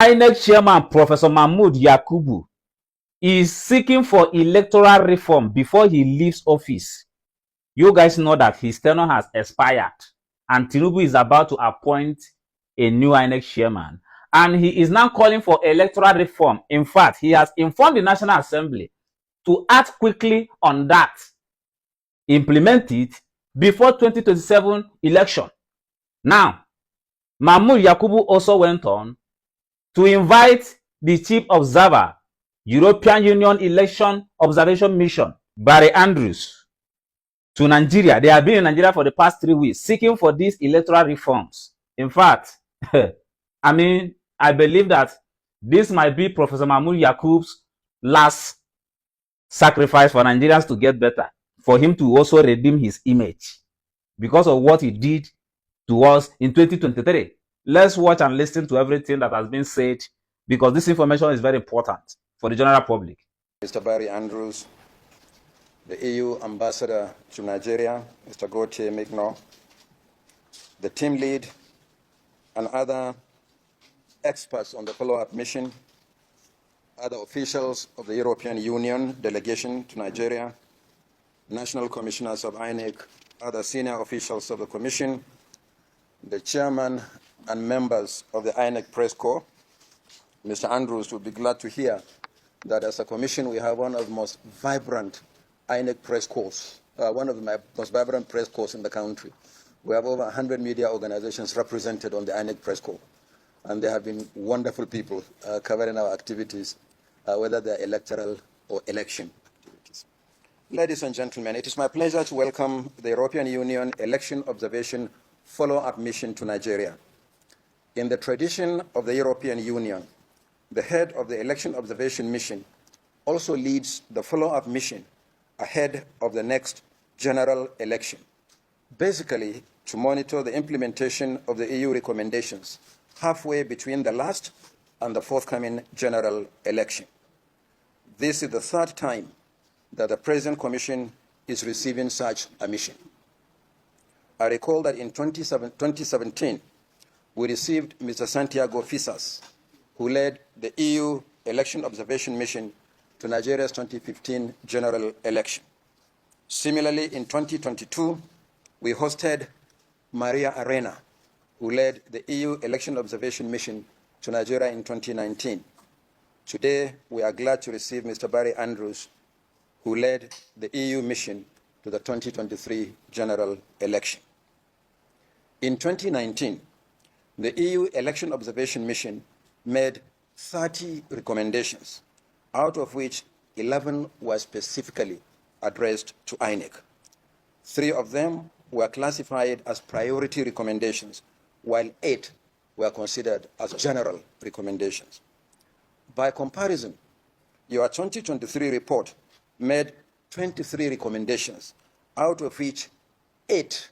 INEC chairman Professor Mahmoud Yakubu is seeking for electoral reform before he leaves office. You guys know that his tenure has expired and Tinubu is about to appoint a new INEC chairman. And he is now calling for electoral reform. In fact, he has informed the National Assembly to act quickly on that, implement it before 2027 election. Now, Mahmoud Yakubu also went on to invite the chief observer, European Union Election Observation Mission, Barry Andrews, to Nigeria. They have been in Nigeria for the past 3 weeks seeking for these electoral reforms. In fact, I believe that this might be Professor Mahmoud Yakubu's last sacrifice for Nigerians to get better, for him to also redeem his image because of what he did to us in 2023. Let's watch and listen to everything that has been said, because this information is very important for the general public. Mr. Barry Andrews, the EU ambassador to Nigeria, Mr. Gauthier Mignon, the team lead, and other experts on the follow-up mission, other officials of the European Union delegation to Nigeria, national commissioners of INEC, other senior officials of the Commission, the chairman and members of the INEC Press Corps. Mr. Andrews would be glad to hear that as a Commission we have one of the most vibrant INEC press corps, one of the most vibrant press corps in the country. We have over 100 media organizations represented on the INEC Press Corps, and they have been wonderful people covering our activities, whether they're electoral or election activities. Ladies and gentlemen, it is my pleasure to welcome the European Union Election Observation Follow-up Mission to Nigeria. In the tradition of the European Union, the head of the Election Observation Mission also leads the follow-up mission ahead of the next general election, basically to monitor the implementation of the EU recommendations halfway between the last and the forthcoming general election. This is the third time that the present Commission is receiving such a mission. I recall that in 2017, we received Mr. Santiago Fisas, who led the EU Election Observation Mission to Nigeria's 2015 general election. Similarly, in 2022, we hosted Maria Arena, who led the EU Election Observation Mission to Nigeria in 2019. Today, we are glad to receive Mr. Barry Andrews, who led the EU mission to the 2023 general election. In 2019, the EU Election Observation Mission made 30 recommendations, out of which 11 were specifically addressed to INEC. 3 of them were classified as priority recommendations, while 8 were considered as general recommendations. By comparison, your 2023 report made 23 recommendations, out of which 8,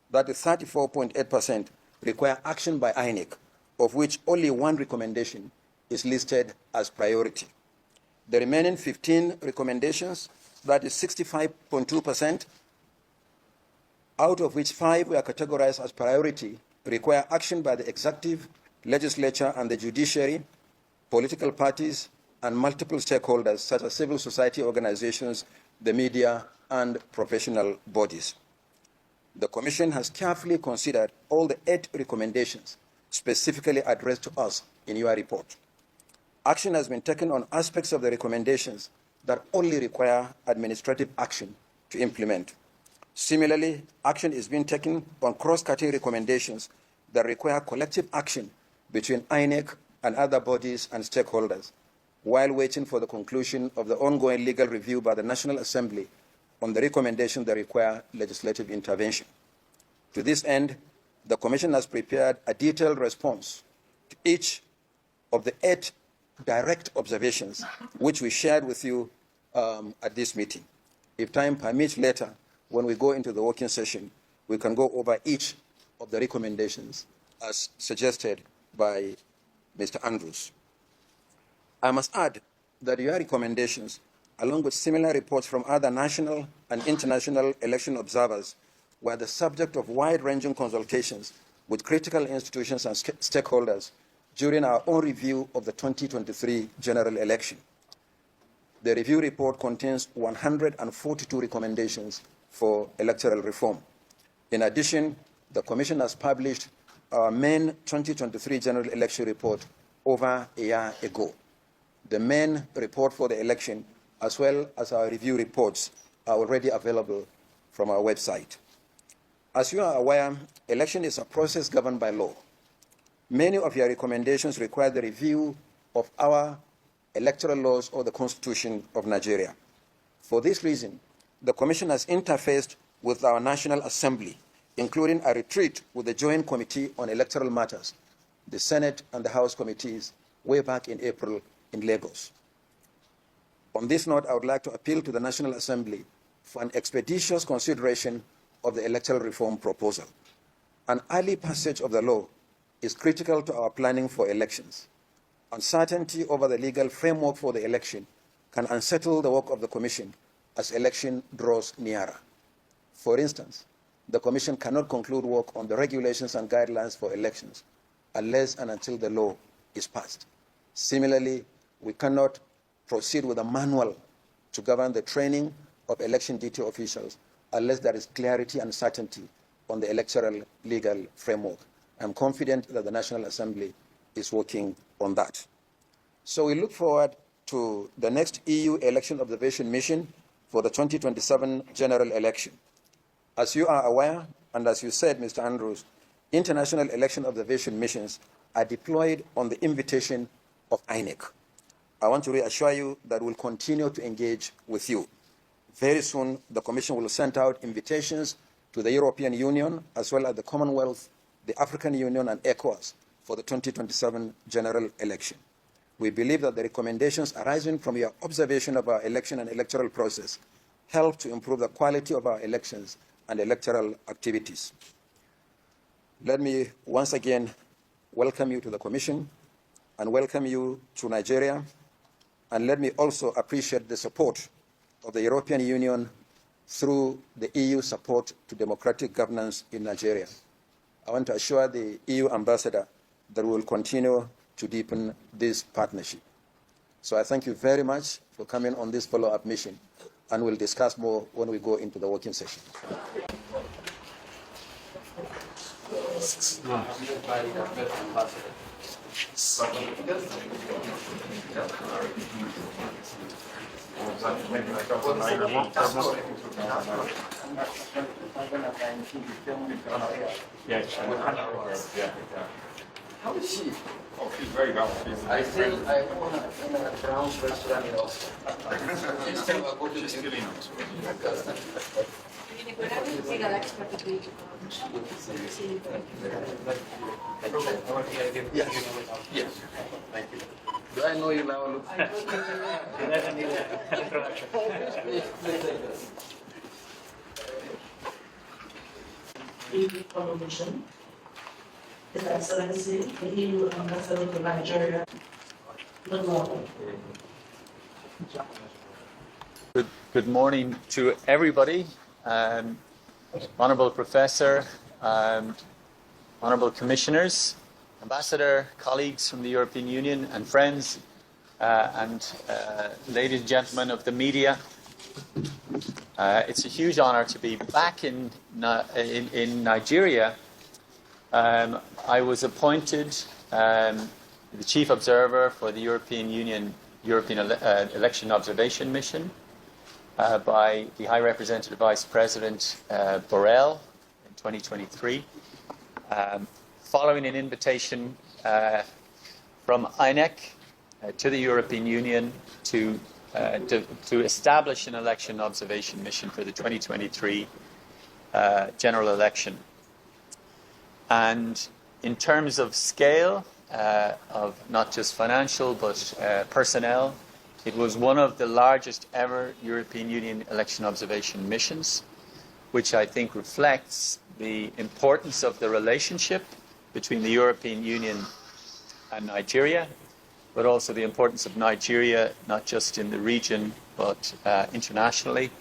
that is 34.8%, require action by INEC, of which only 1 recommendation is listed as priority. The remaining 15 recommendations, that is 65.2%, out of which 5 were categorized as priority, require action by the executive, legislature, and the judiciary, political parties, and multiple stakeholders such as civil society organizations, the media, and professional bodies. The Commission has carefully considered all the 8 recommendations specifically addressed to us in your report. Action has been taken on aspects of the recommendations that only require administrative action to implement. Similarly, action is being taken on cross-cutting recommendations that require collective action between INEC and other bodies and stakeholders, while waiting for the conclusion of the ongoing legal review by the National Assembly on the recommendations that require legislative intervention. To this end, the Commission has prepared a detailed response to each of the 8 direct observations, which we shared with you at this meeting. If time permits later, when we go into the working session, we can go over each of the recommendations as suggested by Mr. Andrews. I must add that your recommendations, along with similar reports from other national and international election observers, were the subject of wide-ranging consultations with critical institutions and stakeholders during our own review of the 2023 general election. The review report contains 142 recommendations for electoral reform. In addition, the Commission has published our main 2023 general election report over a year ago. The main report for the election, as well as our review reports, are already available from our website. As you are aware, election is a process governed by law. Many of your recommendations require the review of our electoral laws or the Constitution of Nigeria. For this reason, the Commission has interfaced with our National Assembly, including a retreat with the Joint Committee on Electoral Matters, the Senate and the House committees, way back in April in Lagos. On this note, I would like to appeal to the National Assembly for an expeditious consideration of the electoral reform proposal. An early passage of the law is critical to our planning for elections. Uncertainty over the legal framework for the election can unsettle the work of the Commission as election draws nearer. For instance, the Commission cannot conclude work on the regulations and guidelines for elections unless and until the law is passed. Similarly, we cannot proceed with a manual to govern the training of election duty officials unless there is clarity and certainty on the electoral legal framework. I'm confident that the National Assembly is working on that. So we look forward to the next EU Election Observation Mission for the 2027 general election. As you are aware, and as you said, Mr. Andrews, international election observation missions are deployed on the invitation of INEC. I want to reassure you that we'll continue to engage with you. Very soon, the Commission will send out invitations to the European Union, as well as the Commonwealth, the African Union, and ECOWAS for the 2027 general election. We believe that the recommendations arising from your observation of our election and electoral process help to improve the quality of our elections and electoral activities. Let me once again welcome you to the Commission and welcome you to Nigeria. And let me also appreciate the support of the European Union through the EU support to democratic governance in Nigeria. I want to assure the EU ambassador that we will continue to deepen this partnership. So I thank you very much for coming on this follow-up mission, and we'll discuss more when we go into the working session. How is she? Oh, she's very well. I think I want to in a Brown's restaurant in Austin. Next time I'll go to She's killing us. Yes. Yes. Thank you. Do I know you now? Look. Convocation. His Excellency, the EU Ambassador to Nigeria. Good morning. Good morning to everybody, Honourable Professor, Honourable Commissioners, Ambassador, colleagues from the European Union and friends, and ladies and gentlemen of the media. It's a huge honour to be back in Nigeria. I was appointed the Chief Observer for the European Election Observation Mission by the High Representative Vice President Borrell in 2023, following an invitation from INEC to the European Union to establish an election observation mission for the 2023 general election. And in terms of scale, of not just financial but personnel, it was one of the largest ever European Union election observation missions, which I think reflects the importance of the relationship between the European Union and Nigeria, but also the importance of Nigeria, not just in the region, but internationally.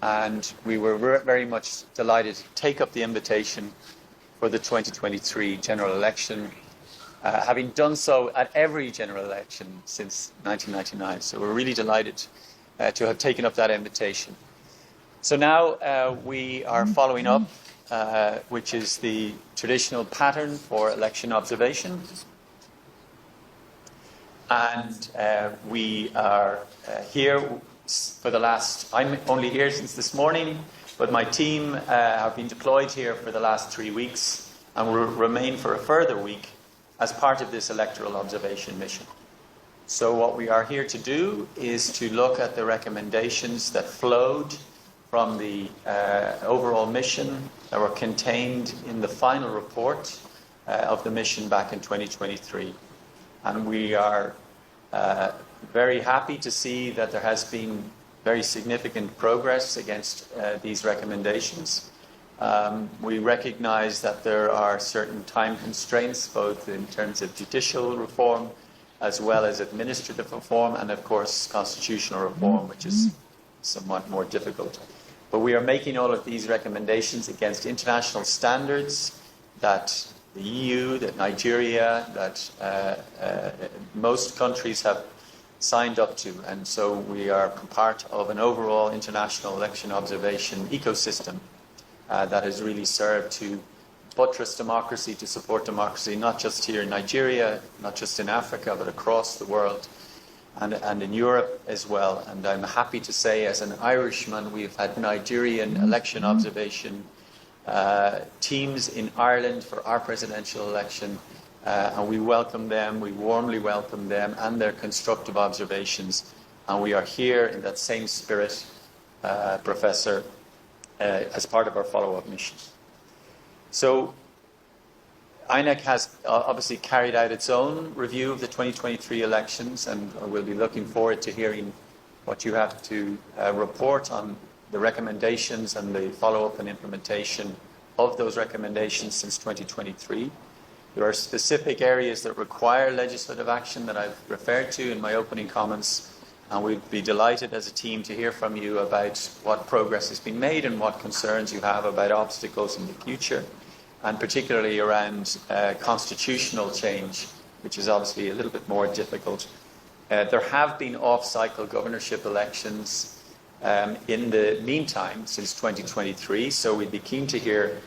And we were very much delighted to take up the invitation for the 2023 general election having done so at every general election since 1999. So we're really delighted to have taken up that invitation. So now we are following up, which is the traditional pattern for election observation. And we are here for the last, I'm only here since this morning, but my team have been deployed here for the last 3 weeks and will remain for a further week as part of this electoral observation mission. So what we are here to do is to look at the recommendations that flowed from the overall mission that were contained in the final report of the mission back in 2023. And we are very happy to see that there has been very significant progress against these recommendations. We recognize that there are certain time constraints, both in terms of judicial reform as well as administrative reform, and of course constitutional reform, which is somewhat more difficult. But we are making all of these recommendations against international standards that the EU, that Nigeria, that most countries have signed up to. And so we are part of an overall international election observation ecosystem that has really served to buttress democracy, to support democracy, not just here in Nigeria, not just in Africa, but across the world and in Europe as well. And I'm happy to say, as an Irishman, we've had Nigerian election observation teams in Ireland for our presidential election, and we welcome them, we warmly welcome them and their constructive observations. And we are here in that same spirit, Professor, as part of our follow-up mission. So INEC has obviously carried out its own review of the 2023 elections, and we'll be looking forward to hearing what you have to report on the recommendations and the follow-up and implementation of those recommendations since 2023. There are specific areas that require legislative action that I've referred to in my opening comments, and we'd be delighted as a team to hear from you about what progress has been made and what concerns you have about obstacles in the future, and particularly around constitutional change, which is obviously a little bit more difficult. There have been off-cycle governorship elections in the meantime since 2023, so we'd be keen to hear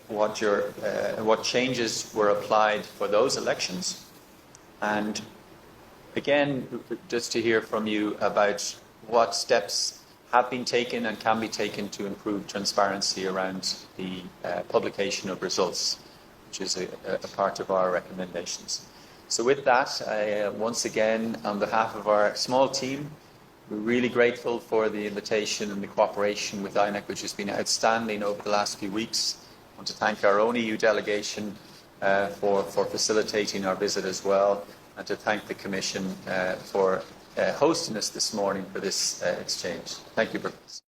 what changes were applied for those elections. And again, just to hear from you about what steps have been taken and can be taken to improve transparency around the publication of results, which is a part of our recommendations. So with that, once again, on behalf of our small team, we're really grateful for the invitation and the cooperation with INEC, which has been outstanding over the last few weeks. I want to thank our own EU delegation for facilitating our visit as well, and to thank the Commission for hosting us this morning for this exchange. Thank you, Professor.